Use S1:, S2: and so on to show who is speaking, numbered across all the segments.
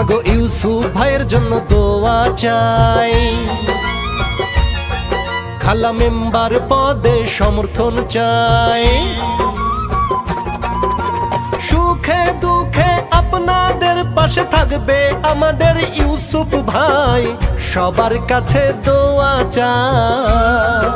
S1: মাগো ইউসুফ ভাইয়ের জন্য দোয়া চাই, খালা মেম্বার পদে সমর্থন চাই। সুখে দুঃখে আপনাদের পাশে থাকবে আমাদের ইউসুফ ভাই, সবার কাছে দোয়া চাই।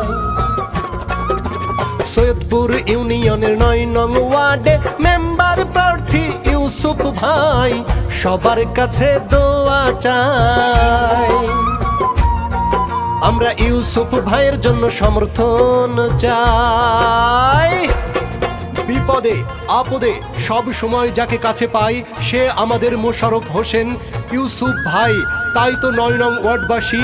S1: সৈয়দপুর ইউনিয়নের ৯ নং ওয়ার্ডে মেম্বার প্রার্থী ইউসুফ ভাই, সবার কাছে দোয়া চাই। আমরা ইউসুফ ভাইয়ের জন্য সমর্থন চাই। বিপদে আপদে সব সময় যাকে কাছে পাই সে আমাদের মোশাররফ হোসেন ইউসুফ ভাই। তাই তো ৯ নং ওয়ার্ডবাসী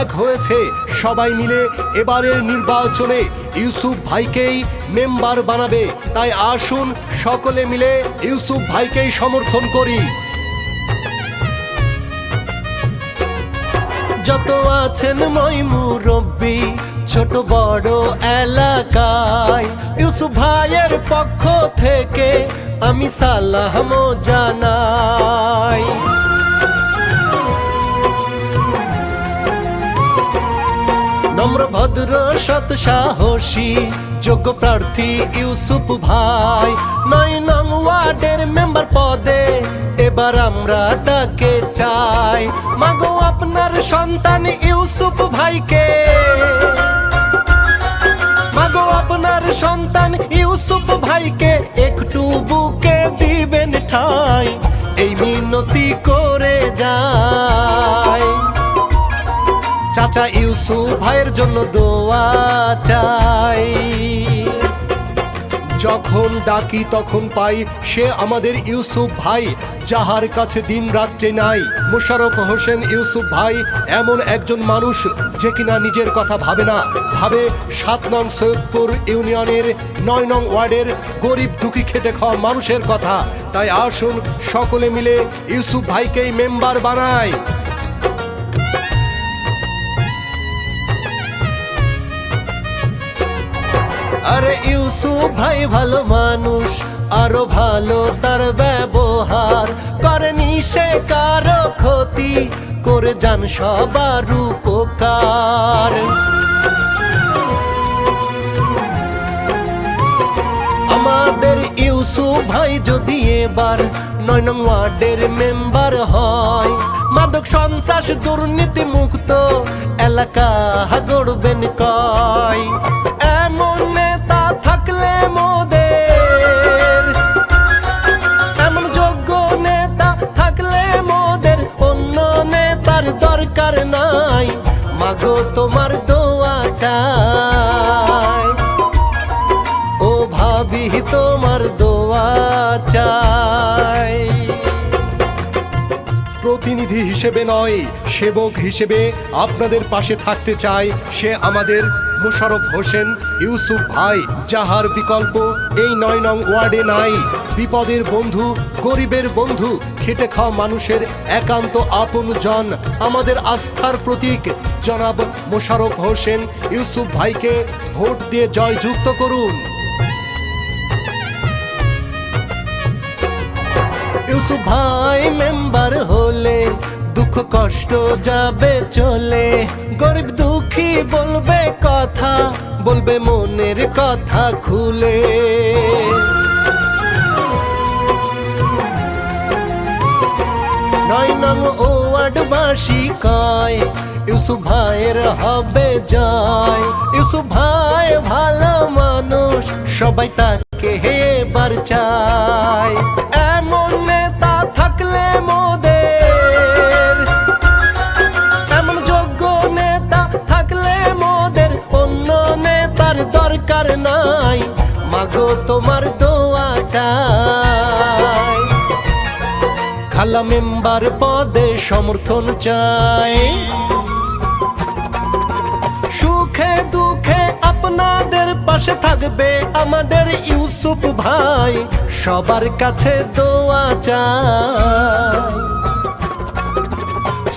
S1: এক হয়েছে, সবাই মিলে এবারের নির্বাচনে ইউসুফ ভাইকেই মেম্বার বানাবে। তাই আসুন সকলে মিলে ইউসুফ ভাইকেই সমর্থন করি। যত আছেন মই মুরব্বি ছোট বড় এলাকায়, ইউসুফ ভাইয়ের পক্ষ থেকে আমি সালাম জানাই। নম্র ভদ্র সৎ সাহসী যোগ্য প্রার্থী ইউসুফ ভাই, ৯ নং ওয়ার্ডের মেম্বার পদে এবার আমরা তাকে চাই। মাগো আপনার সন্তান ইউসুফ ভাইকে, মাগো আপনার সন্তান ইউসুফ ভাইকে একটু বুকে দিবেন ঠাই, এই মিনতি করে যাই। চাচা ইউসুফ ভাইয়ের জন্য দোয়া চাই। যখন ডাকি তখন পাই সে আমাদের ইউসুফ ভাই, যাহার কাছে দিন রাত্রে নাই। মোশাররফ হোসেন ইউসুফ ভাই এমন একজন মানুষ যে কিনা নিজের কথা ভাবে না, ভাবে ৭ নং সৈয়দপুর ইউনিয়নের ৯ নং ওয়ার্ডের গরিব দুঃখী খেটে খাওয়া মানুষের কথা। তাই আসুন সকলে মিলে ইউসুফ ভাইকেই মেম্বার বানাই। আরে ইউসুফ ভাই ভালো মানুষ, আরো ভালো তার ব্যবহার, করেনি সে কারো ক্ষতি, করে যান সবার উপকার। আমাদের ইউসুফ ভাই যদি এবার ৯ নং ওয়ার্ডের মেম্বার হয়, মাদক সন্ত্রাস দুর্নীতি মুক্ত এলাকা গড়বেন কয়। এমন নেতা থাকলে মোদের, এমন যোগ্য নেতা থাকলে মোদের অন্য নেতার দরকার নাই। মাগো তোমার দোয়া চাই, ও ভাবি তোমার দোয়া চাই। প্রতিনিধি হিসেবে নয়, সেবক হিসেবে আপনাদের পাশে থাকতে চাই সে আমাদের মোশাররফ হোসেন ইউসুফ ভাই, যাহার বিকল্প এই ৯ নং ওয়ার্ডে নাই। বিপদের বন্ধু, গরিবের বন্ধু, খেটে খাওয়া মানুষের একান্ত আপন জন, আমাদের আস্থার প্রতীক জনাব মোশাররফ হোসেন ইউসুফ ভাইকে ভোট দিয়ে জয়যুক্ত করুন। ইউসুফ ভাই মেম্বার হলে দুঃখ কষ্ট যাবে চলে, গরিব দুঃখী বলবে কথা, বলবে মনের কথা খুলে। ৯ নং ওয়ার্ডবাসী কয় ইউসুফ ভাইয়ের হবে জয়। ইউসুফ ভাই ভালো মানুষ, সবাই তাকে এবার চায়। এমন নেতা থাকলে মোদের, এমন যোগ্য নেতা থাকলে মোদের অন্য নেতার দরকার নাই। মাগো তোমার দোয়া চাই, খালা মেম্বার পদে সমর্থন চাই। সুখে দুঃখে আপনাদের পাশে থাকবে আমাদের ইউসুফ ভাই, সবার কাছে দোয়া চাই।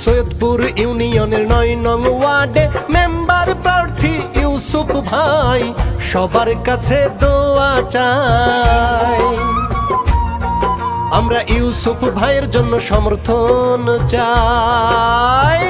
S1: সৈয়দপুর ইউনিয়নের ৯ নং ওয়ার্ডে মেম্বার প্রার্থী ইউসুফ ভাই, সবার কাছে দোয়া চাই। আমরা ইউসুফ ভাইয়ের জন্য সমর্থন চাই।